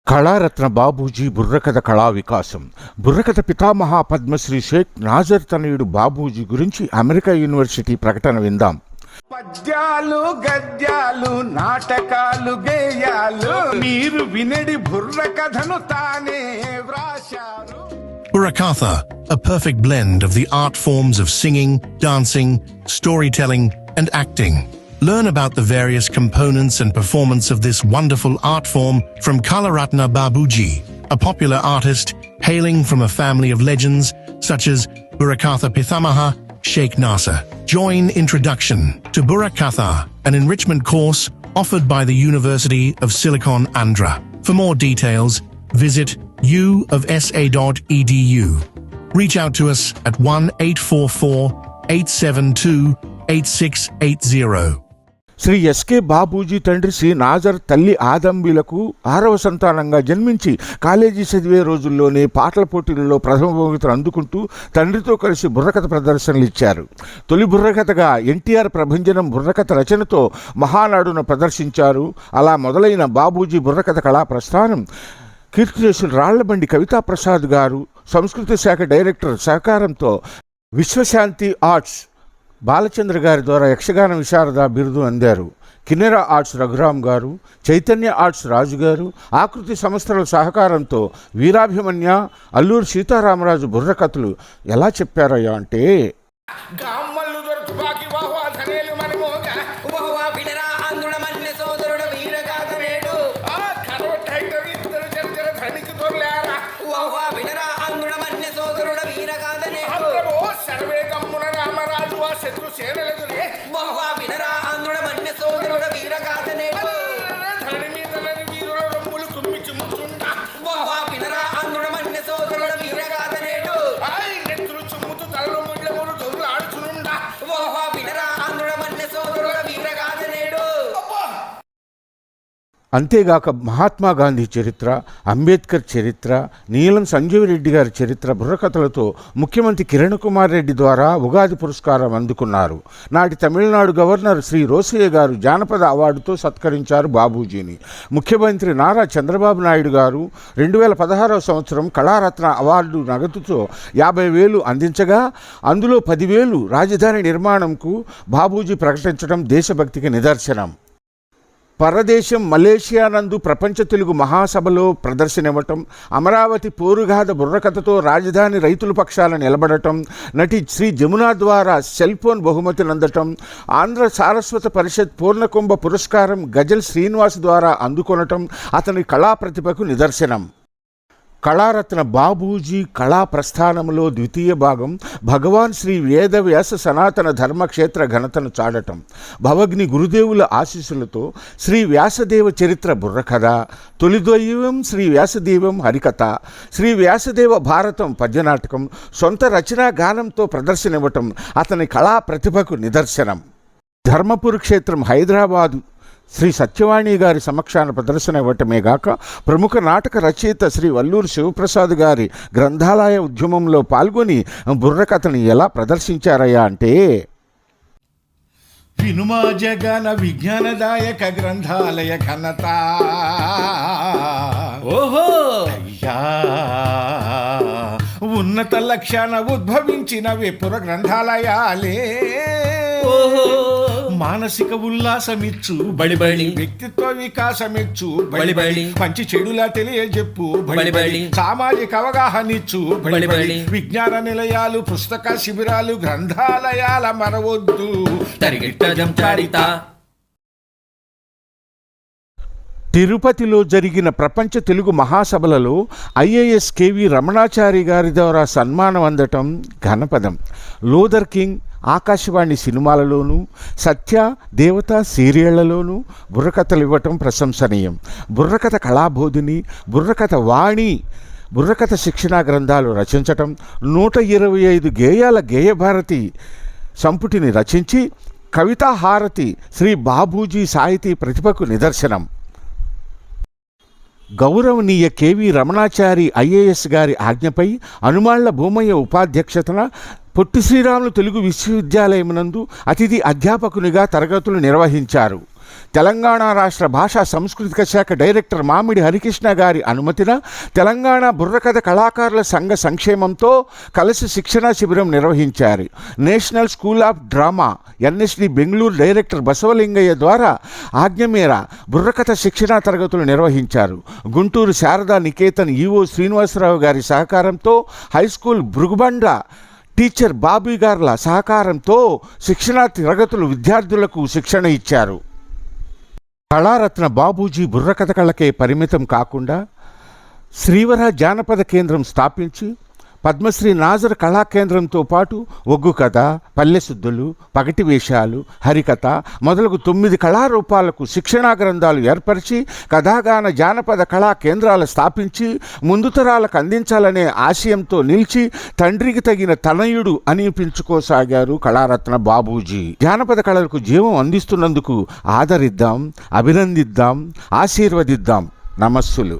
కళారత్న బాబూజీ బుర్రకథ కళా వికాసం. బుర్రకథ పితామహ పద్మశ్రీ షేక్ నాజర్ తనయుడు బాబూజీ గురించి అమెరికా యూనివర్సిటీ ప్రకటన విందాం. పద్యాలు గద్యాలు నాటకాలు గేయాలు మీరు వినడి బుర్రకథను తానే వ్రాశారు. Burakatha, a perfect blend of the art forms of singing, dancing, storytelling, and acting. Learn about the various components and performance of this wonderful art form from Kalaratna Babuji, a popular artist hailing from a family of legends such as Burakatha Pitamaha, Sheikh Nasser. Join Introduction to Burakatha, an enrichment course offered by the University of Silicon Andhra. For more details, visit uofsa.edu. Reach out to us at 1-844-872-8680. Shri SK Babuji తండ్రి శ్రీ నాజర్, తల్లి ఆదంబిలకు 6వ సంతానంగా జన్మించి college చదివే రోజుల్లోనే పాటల పోటీలలో ప్రథమ బహుమతులు అందుకుంటూ తండ్రితో కలిసి బుర్రకథ ప్రదర్శనలు ఇచ్చారు. తొలి బుర్రకథగా ఎన్టీఆర్ ప్రభంజనం బుర్రకథ రచనతో మహానాడును ప్రదర్శించారు. అలా మొదలైన బాబూజీ బుర్రకథ కళా ప్రస్థానం కీర్తిశేషులు రాళ్లబండి కవితాప్రసాద్ గారు, సంస్కృతి శాఖ డైరెక్టర్ సహకారంతో విశ్వశాంతి ఆర్ట్స్ బాలచంద్ర గారి ద్వారా యక్షగాన విశారద బిరుదు అందారు. కిన్నెర ఆర్ట్స్ రఘురామ్ గారు, చైతన్య ఆర్ట్స్ రాజు గారు, ఆకృతి సంస్థల సహకారంతో వీరాభిమన్య, అల్లూరు సీతారామరాజు బుర్రకథలు ఎలా చెప్పారయ్యా అంటే, అంతేగాక మహాత్మా గాంధీ చరిత్ర, అంబేద్కర్ చరిత్ర, నీలం సంజీవరెడ్డి గారి చరిత్ర బుర్రకథలతో ముఖ్యమంత్రి కిరణ్ కుమార్ రెడ్డి ద్వారా ఉగాది పురస్కారం అందుకున్నారు. నాటి తమిళనాడు గవర్నర్ శ్రీ రోసయ్య గారు జానపద అవార్డుతో సత్కరించారు బాబూజీని. ముఖ్యమంత్రి నారా చంద్రబాబు నాయుడు గారు 2016వ సంవత్సరం కళారత్న అవార్డు నగదుతో 50,000 అందించగా అందులో 10,000 రాజధాని నిర్మాణంకు బాబూజీ ప్రకటించడం దేశభక్తికి నిదర్శనం. పరదేశం మలేషియా నందు ప్రపంచ తెలుగు మహాసభలో ప్రదర్శనివ్వటం, అమరావతి పోరుగాథ బుర్రకథతో రాజధాని రైతుల పక్షాల నిలబడటం, నటి శ్రీ జమున ద్వారా సెల్ ఫోన్ బహుమతిని అందటం, ఆంధ్ర సారస్వత పరిషత్ పూర్ణకుంభ పురస్కారం గజల్ శ్రీనివాస్ ద్వారా అందుకొనటం అతని కళా ప్రతిభకు నిదర్శనం. కళారత్న బాబూజీ కళా ప్రస్థానంలో ద్వితీయ భాగం భగవాన్ శ్రీ వేదవ్యాస సనాతన ధర్మక్షేత్ర ఘనతను చాడటం. భవగ్ని గురుదేవుల ఆశీస్సులతో శ్రీ వ్యాసదేవ చరిత్ర బుర్రకథ, తొలిదైవం శ్రీ వ్యాసదేవం హరికథ, శ్రీ వ్యాసదేవ భారతం పద్యనాటకం సొంత రచనా గానంతో ప్రదర్శనివ్వటం అతని కళా ప్రతిభకు నిదర్శనం. ధర్మపురి క్షేత్రం హైదరాబాదు శ్రీ సత్యవాణి గారి సమక్షాన ప్రదర్శన ఇవ్వటమే గాక ప్రముఖ నాటక రచయిత శ్రీ వల్లూరు శివప్రసాద్ గారి గ్రంథాలయ ఉద్యమంలో పాల్గొని బుర్రకథని ఎలా ప్రదర్శించారయ్యా అంటే, వినుమా జగన విజ్ఞానదాయక గ్రంథాలయ ఘనత, ఓహో అయ్యా ఉన్నత లక్ష్యాన ఉద్భవించిన విపుర గ్రంథాలయాలే, ఓహో మానసిక ఉల్లాసమిచ్చు బడిబడి, వ్యక్తిత్వ వికాసమిచ్చు బడిబడి, మంచి చెడులా తెలియజెప్పు బడిబడి, సామాజిక అవగాహనిచ్చు బడిబడి, విజ్ఞాన నిలయాలు, పుస్తక శిబిరాలు, గ్రంథాలయాల మరవద్దు తిరుపతిలో జరిగిన ప్రపంచ తెలుగు మహాసభలలో ఐఏఎస్ కేవి రమణాచారి గారి ద్వారా సన్మానం అందటం ఘనపదం. లూథర్ కింగ్ ఆకాశవాణి సినిమాలలోనూ, సత్య దేవత సీరియళ్లలోనూ బుర్రకథలు ఇవ్వటం ప్రశంసనీయం. బుర్రకథ కళాబోధిని, బుర్రకథ వాణి, బుర్రకథ శిక్షణా గ్రంథాలు రచించటం, 125 గేయాల గేయభారతి సంపుటిని రచించి కవితాహారతి శ్రీ బాబూజీ సాహితీ ప్రతిభకు నిదర్శనం. గౌరవనీయ కేవి రమణాచారి ఐఏఎస్ గారి ఆజ్ఞపై అనుమాళ్ల భూమయ్య ఉపాధ్యక్షతన పొట్టి శ్రీరాములు తెలుగు విశ్వవిద్యాలయం నందు అతిథి అధ్యాపకునిగా తరగతులు నిర్వహించారు. తెలంగాణ రాష్ట్ర భాషా సాంస్కృతిక శాఖ డైరెక్టర్ మామిడి హరికృష్ణ గారి అనుమతిన తెలంగాణ బుర్రకథ కళాకారుల సంఘ సంక్షేమంతో కలిసి శిక్షణా శిబిరం నిర్వహించారు. National school of drama NSD Bengaluru director Basavalingaiah ద్వారా ఆజ్ఞ మేర బుర్రకథ శిక్షణా తరగతులు నిర్వహించారు. గుంటూరు శారదా నికేతన్ ఈవో శ్రీనివాసరావు గారి సహకారంతో హైస్కూల్ భృగుబండ్ల టీచర్ బాబీ గార్ల సహకారంతో శిక్షణా తరగతులు విద్యార్థులకు శిక్షణ ఇచ్చారు. కళారత్న బాబూజీ బుర్రకథ కళకే పరిమితం కాకుండా శ్రీవర జానపద కేంద్రం స్థాపించి పద్మశ్రీ నాజర్ కళా కేంద్రంతో పాటు ఒగ్గు కథ, పల్లెసుద్దులు, పగటి వేషాలు, హరికథ మొదలగు 9 కళారూపాలకు శిక్షణా గ్రంథాలు ఏర్పరిచి కథాగాన జానపద కళా కేంద్రాలు స్థాపించి ముందు తరాలకు అందించాలనే ఆశయంతో నిలిచి తండ్రికి తగిన తనయుడు అనిపించుకోసాగారు కళారత్న బాబూజీ. జానపద కళలకు జీవం అందిస్తున్నందుకు ఆదరిద్దాం, అభినందిద్దాం, ఆశీర్వదిద్దాం. నమస్సులు.